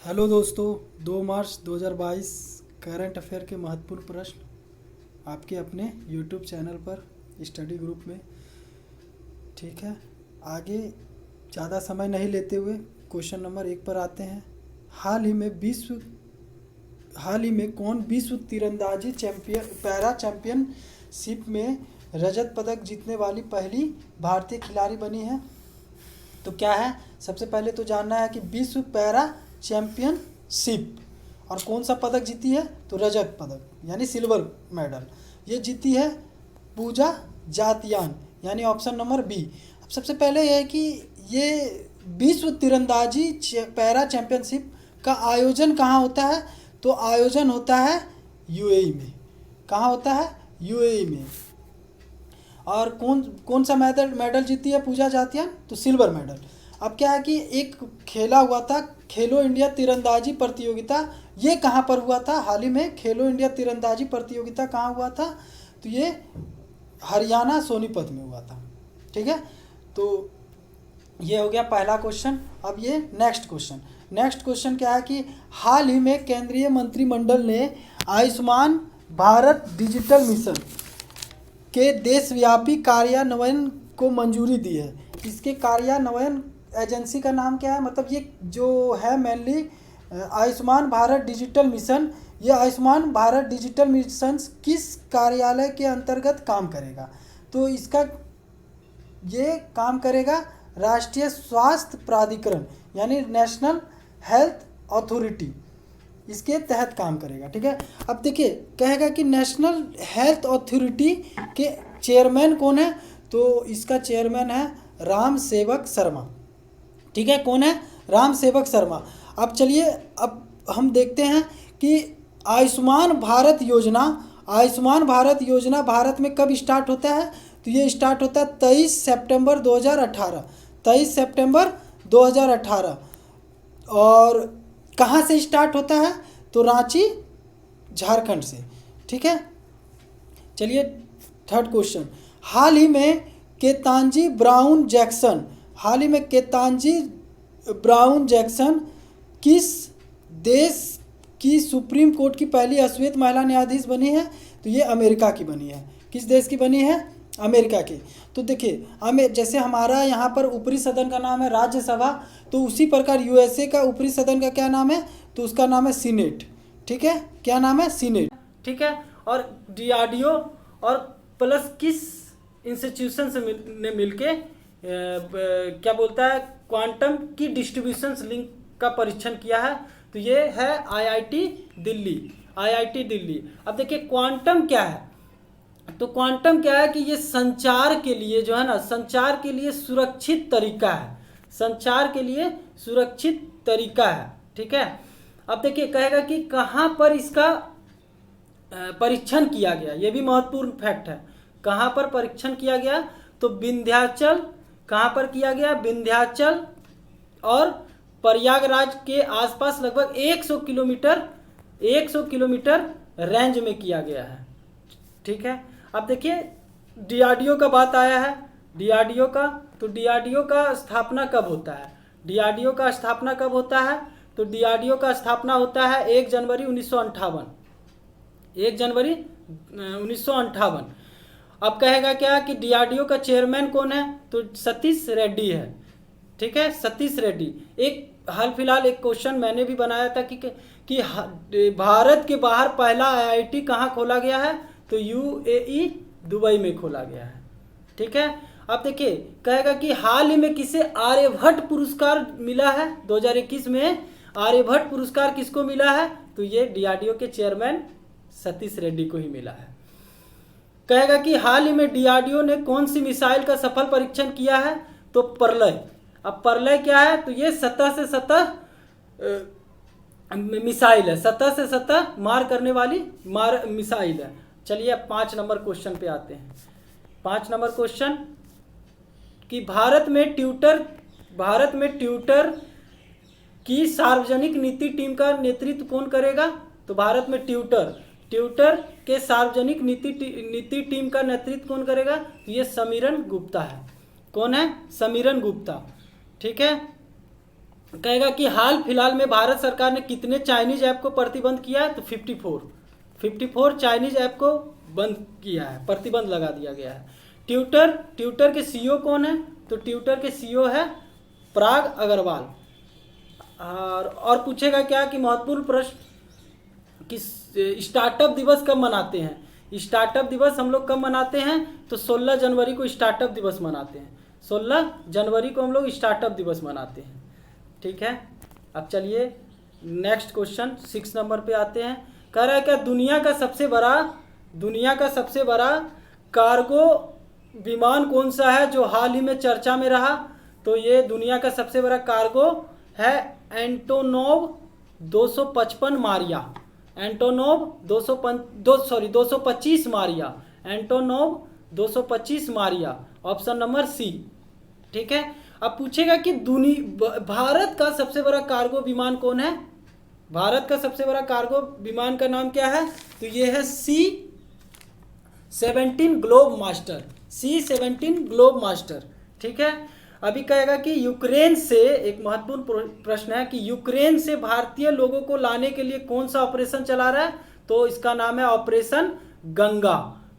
Hello दोस्तों, 2 मार्च 2022 current affair के महत्वपूर्ण प्रश्न आपके अपने यूट्यूब चैनल पर स्टडी ग्रुप में। ठीक है, आगे ज़्यादा समय नहीं लेते हुए क्वेश्चन नंबर 1 पर आते हैं। हाल ही में कौन विश्व तीरंदाजी पैरा चैंपियनशिप में रजत पदक जीतने वाली पहली भारतीय खिलाड़ी बनी है? तो क्या है, सबसे पहले तो जानना है कि विश्व पैरा चैंपियनशिप और कौन सा पदक जीती है, तो रजत पदक यानी सिल्वर मेडल ये जीती है पूजा जातियान, यानी ऑप्शन नंबर बी। अब सबसे पहले यह है कि ये विश्व तीरंदाजी पैरा चैंपियनशिप का आयोजन कहाँ होता है, तो आयोजन होता है यूएई में। कहाँ होता है, यूएई में। और कौन सा मेडल जीती है पूजा जातियान, तो सिल्वर मेडल। अब क्या है कि एक खेला हुआ था खेलो इंडिया तीरंदाजी प्रतियोगिता, ये कहाँ पर हुआ था हाल ही में? खेलो इंडिया तीरंदाजी प्रतियोगिता कहाँ हुआ था, तो ये हरियाणा सोनीपत में हुआ था। ठीक है, तो ये हो गया पहला क्वेश्चन। अब ये नेक्स्ट क्वेश्चन क्या है कि हाल ही में केंद्रीय मंत्रिमंडल ने आयुष्मान भारत डिजिटल मिशन के देशव्यापी कार्यान्वयन को मंजूरी दी है। इसके कार्यान्वयन एजेंसी का नाम क्या है, मतलब ये जो है mainly Ayushman Bharat digital mission, ये आयुष्मान भारत डिजिटल मिशन किस कार्यालय के अंतर्गत काम करेगा, तो इसका ये काम करेगा राष्ट्रीय स्वास्थ्य प्राधिकरण यानी नेशनल हेल्थ अथॉरिटी, इसके तहत काम करेगा। ठीक है, अब देखिए कहेगा कि नेशनल हेल्थ अथॉरिटी के चेयरमैन कौन है, तो इसका चेयरमैन है राम सेवक शर्मा। ठीक है, कौन है, राम सेवक शर्मा। अब चलिए अब हम देखते हैं कि आयुष्मान भारत योजना भारत में कब स्टार्ट होता है, तो ये स्टार्ट होता है 23 सितंबर 2018। और कहाँ से स्टार्ट होता है, तो रांची झारखंड से। ठीक है, चलिए थर्ड क्वेश्चन। हाल ही में केतांजी ब्राउन जैक्सन किस देश की सुप्रीम कोर्ट की पहली अश्वेत महिला न्यायाधीश बनी है, तो ये अमेरिका की बनी है। किस देश की बनी है, अमेरिका की। तो देखिए जैसे हमारा यहाँ पर ऊपरी सदन का नाम है राज्यसभा, तो उसी प्रकार यूएसए का ऊपरी सदन का क्या नाम है, तो उसका नाम है सीनेट। ठीक है, क्या नाम है, सीनेट। ठीक है, और डीआरडीओ और प्लस किस इंस्टीट्यूशन से ने मिलके क्या बोलता है क्वांटम की डिस्ट्रीब्यूशन लिंक का परीक्षण किया है, तो ये है आईआईटी दिल्ली। अब देखिए क्वांटम क्या है, तो क्वांटम क्या है कि ये संचार के लिए जो है ना, संचार के लिए सुरक्षित तरीका है। ठीक है, अब देखिए कहेगा कि कहाँ पर इसका परीक्षण किया गया, ये भी महत्वपूर्ण फैक्ट है। कहाँ पर परीक्षण किया गया, तो विंध्याचल। कहाँ पर किया गया, विंध्याचल और प्रयागराज के आसपास लगभग 100 किलोमीटर रेंज में किया गया है। ठीक है, अब देखिए डीआरडीओ का बात आया है, डीआरडीओ का, तो डीआरडीओ का स्थापना कब होता है, तो डीआरडीओ का स्थापना होता है 1 जनवरी 1958। अब कहेगा क्या कि डीआरडीओ का चेयरमैन कौन है, तो सतीश रेड्डी है। ठीक है, सतीश रेड्डी। एक हाल फिलहाल एक क्वेश्चन मैंने भी बनाया था कि भारत के बाहर पहला आईआईटी कहाँ खोला गया है, तो यूएई दुबई में खोला गया है। ठीक है, अब देखिए कहेगा कि हाल ही में किसे आर्यभट्ट पुरस्कार मिला है, 2021 में आर्यभट्ट पुरस्कार किसको मिला है, तो ये डीआरडीओ के चेयरमैन सतीश रेड्डी को ही मिला है। कहेगा कि हाल ही में डीआरडीओ ने कौन सी मिसाइल का सफल परीक्षण किया है, तो प्रलय। अब प्रलय क्या है, तो ये सतह से सतह मिसाइल है, सतह से सतह मार करने वाली मिसाइल है। चलिए अब 5 नंबर क्वेश्चन पे आते हैं। 5 नंबर क्वेश्चन कि भारत में ट्विटर की सार्वजनिक नीति टीम का नेतृत्व कौन करेगा, तो भारत में ट्विटर के सार्वजनिक नीति टीम का नेतृत्व कौन करेगा, तो ये समीरन गुप्ता है। कौन है, समीरन गुप्ता। ठीक है, कहेगा कि हाल फिलहाल में भारत सरकार ने कितने चाइनीज ऐप को प्रतिबंध किया है, तो 54 चाइनीज ऐप को बंद किया है, प्रतिबंध लगा दिया गया है। ट्विटर के सीईओ कौन है, तो ट्विटर के सीईओ है पराग अग्रवाल। और पूछेगा क्या कि महत्वपूर्ण प्रश्न कि स्टार्टअप दिवस कब मनाते हैं। स्टार्टअप दिवस हम लोग कब मनाते हैं, तो 16 जनवरी को स्टार्टअप दिवस मनाते हैं। 16 जनवरी को हम लोग स्टार्टअप दिवस मनाते हैं। ठीक है, अब चलिए नेक्स्ट क्वेश्चन 6 नंबर पे आते हैं। कह रहा है क्या दुनिया का सबसे बड़ा कार्गो विमान कौन सा है जो हाल ही में चर्चा में रहा, तो ये दुनिया का सबसे बड़ा कार्गो है Antonov 255 Mriya. Antonov 225 Mriya, Antonov 225 Mriya, option number C. ठीक है, अब पूछेगा कि भारत का सबसे बड़ा कार्गो विमान कौन है। भारत का सबसे बड़ा कार्गो विमान का नाम क्या है, तो ये है C-17 globe master, C-17 globe master. ठीक है, अभी कहेगा कि यूक्रेन से, एक महत्वपूर्ण प्रश्न है कि यूक्रेन से भारतीय लोगों को लाने के लिए कौन सा ऑपरेशन चला रहा है, तो इसका नाम है ऑपरेशन गंगा।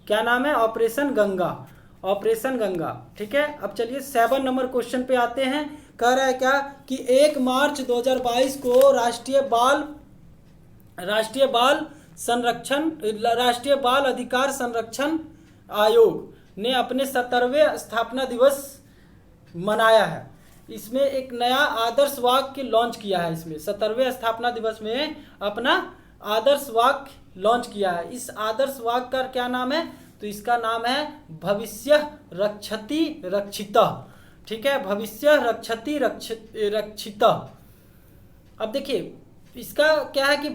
क्या नाम है, ऑपरेशन गंगा। ठीक है, अब चलिए 7 नंबर क्वेश्चन पे आते हैं। कह रहा है क्या कि 1 मार्च 2022 को राष्ट्रीय बाल अधिकार संरक्षण आयोग ने अपने 70वें स्थापना दिवस मनाया है। इसमें एक नया आदर्श वाक्य लॉन्च किया है। इसमें 70वें स्थापना दिवस में अपना आदर्श वाक्य लॉन्च किया है। इस आदर्श वाक्य का क्या नाम है, तो इसका नाम है भविष्य रक्षति रक्षितः। ठीक है, भविष्य रक्षति रक्षितः। अब देखिए इसका क्या है कि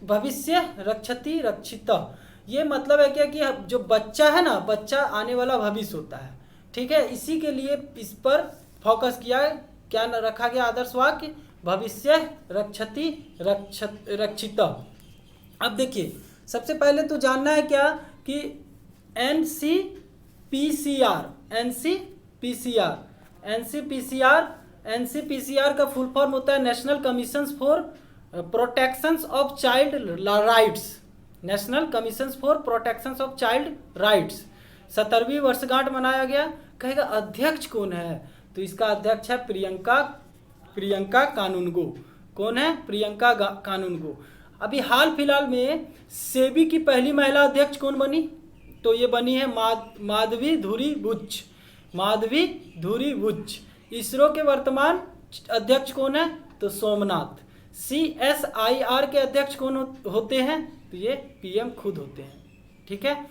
भविष्य रक्षति रक्षितः, ये मतलब है क्या कि जो बच्चा है ना, बच्चा आने वाला भविष्य होता है। ठीक है, इसी के लिए इस पर फोकस किया है। क्या रखा गया आदर्श वाक्य, भविष्य रक्षति रक्षितः। अब देखिए सबसे पहले तो जानना है क्या कि एनसीपीसीआर का फुल फॉर्म होता है national commission for protection of child rights. National commission for protection of child rights 70वीं वर्षगांठ मनाया गया। कहेगा अध्यक्ष कौन है, तो इसका अध्यक्ष है प्रियंका कानूनगो। कौन है, प्रियंका कानूनगो। अभी हाल फिलहाल में सेबी की पहली महिला अध्यक्ष कौन बनी, तो ये बनी है माधवी धुरी बुच। इसरो के वर्तमान अध्यक्ष कौन है, तो सोमनाथ। CSIR के अध्यक्ष कौन होते हैं, तो ये PM खुद होते हैं। ठीक है,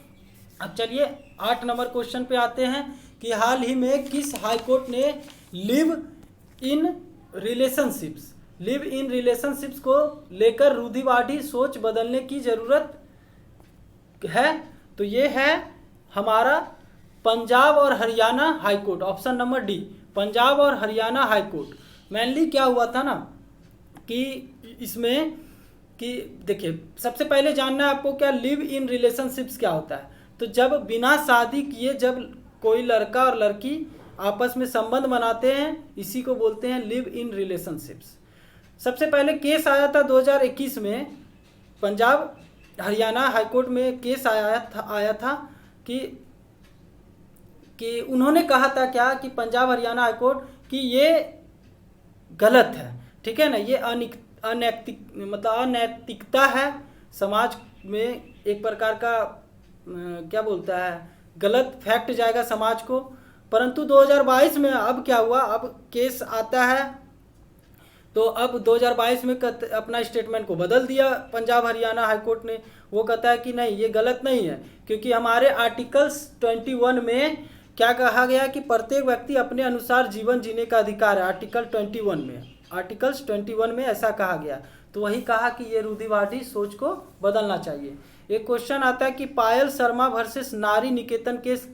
अब चलिए 8 नंबर क्वेश्चन पे आते हैं कि हाल ही में किस हाईकोर्ट ने लिव इन रिलेशनशिप्स को लेकर रूढ़िवादी सोच बदलने की जरूरत है, तो ये है हमारा पंजाब और Haryana high court, option number D, Punjab और हरियाणा हाईकोर्ट। मेनली क्या हुआ था ना कि इसमें कि देखिए सबसे पहले जानना है आपको क्या लिव इन रिलेशनशिप्स क्या होता है, तो जब बिना शादी किए जब कोई लड़का और लड़की आपस में संबंध बनाते हैं, इसी को बोलते हैं लिव इन रिलेशनशिप्स। सबसे पहले केस आया था 2021 में, पंजाब हरियाणा हाईकोर्ट में केस आया था कि उन्होंने कहा था क्या कि पंजाब हरियाणा हाईकोर्ट कि ये गलत है। ठीक है ना, ये अनैतिकता है, समाज में एक प्रकार का क्या बोलता है, गलत फैक्ट जाएगा समाज को। परंतु 2022 में अब क्या हुआ, अब केस आता है तो अब 2022 में अपना स्टेटमेंट को बदल दिया पंजाब हरियाणा हाईकोर्ट ने। वो कहता है कि नहीं, ये गलत नहीं है, क्योंकि हमारे आर्टिकल्स 21 में क्या कहा गया कि प्रत्येक व्यक्ति अपने अनुसार जीवन जीने का अधिकार है। आर्टिकल्स 21 में ऐसा कहा गया, तो वही कहा कि ये रूढ़िवादी सोच को बदलना चाहिए। एक क्वेश्चन आता है कि पायल शर्मा वर्सेस नारी निकेतन केस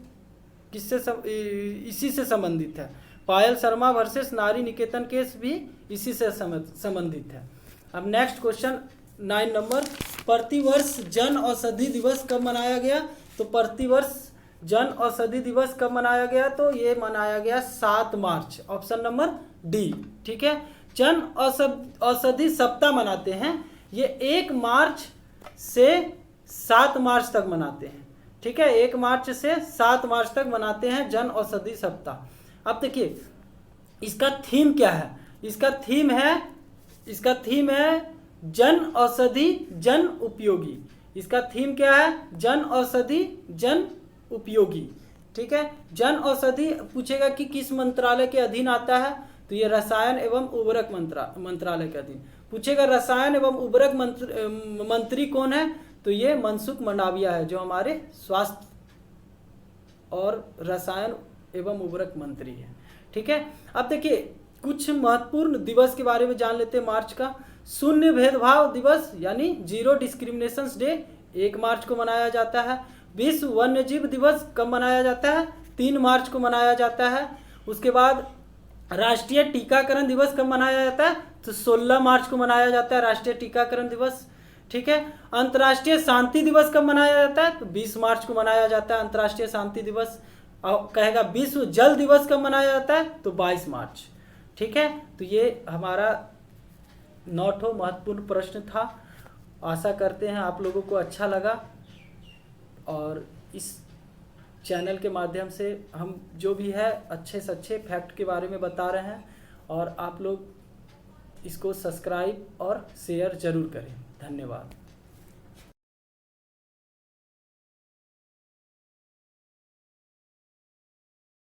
इसी से संबंधित है। पायल शर्मा वर्सेस नारी निकेतन केस भी इसी से संबंधित है। अब नेक्स्ट क्वेश्चन 9 नंबर, प्रतिवर्ष जन औषधि दिवस कब मनाया गया, तो प्रतिवर्ष जन औषधि दिवस कब मनाया गया, तो ये मनाया गया 7 मार्च, ऑप्शन नंबर डी। ठीक है, जन औषधि सप्ताह मनाते हैं। ये 1 मार्च से 7 मार्च तक मनाते हैं। ठीक है, 1 मार्च से 7 मार्च तक मनाते हैं जन औषधि सप्ताह। अब देखिए इसका थीम क्या है। इसका थीम है जन औषधि जन उपयोगी। इसका थीम क्या है? जन औषधि जन उपयोगी। ठीक है, जन औषधि पूछेगा कि किस मंत्रालय के अधीन आता है, तो ये रसायन एवं उर्वरक मंत्रालय के अधीन पूछेगा। रसायन एवं उर्वरक मंत्री कौन है? तो ये मनसुख मंडाविया है, जो हमारे स्वास्थ्य और रसायन एवं उर्वरक मंत्री है। ठीक है, अब देखिए कुछ महत्वपूर्ण दिवस के बारे में जान लेते हैं मार्च का। शून्य भेदभाव दिवस यानी 0 डिस्क्रिमिनेशन डे 1 मार्च को मनाया जाता है। विश्व वन्यजीव दिवस कब मनाया जाता है? 3 मार्च को मनाया जाता है। उसके बाद राष्ट्रीय टीकाकरण दिवस कब मनाया जाता है? तो 16 मार्च को मनाया जाता है राष्ट्रीय टीकाकरण दिवस। ठीक है, अंतर्राष्ट्रीय शांति दिवस कब मनाया जाता है? तो 20 मार्च को मनाया जाता है अंतर्राष्ट्रीय शांति दिवस। और कहेगा विश्व जल दिवस कब मनाया जाता है? तो 22 मार्च। ठीक है, तो ये हमारा 9 महत्वपूर्ण प्रश्न था। आशा करते हैं आप लोगों को अच्छा लगा, और इस चैनल के माध्यम से हम जो भी है अच्छे से अच्छे फैक्ट के बारे में बता रहे हैं, और आप लोग इसको सब्सक्राइब और शेयर ज़रूर करें। धन्यवाद।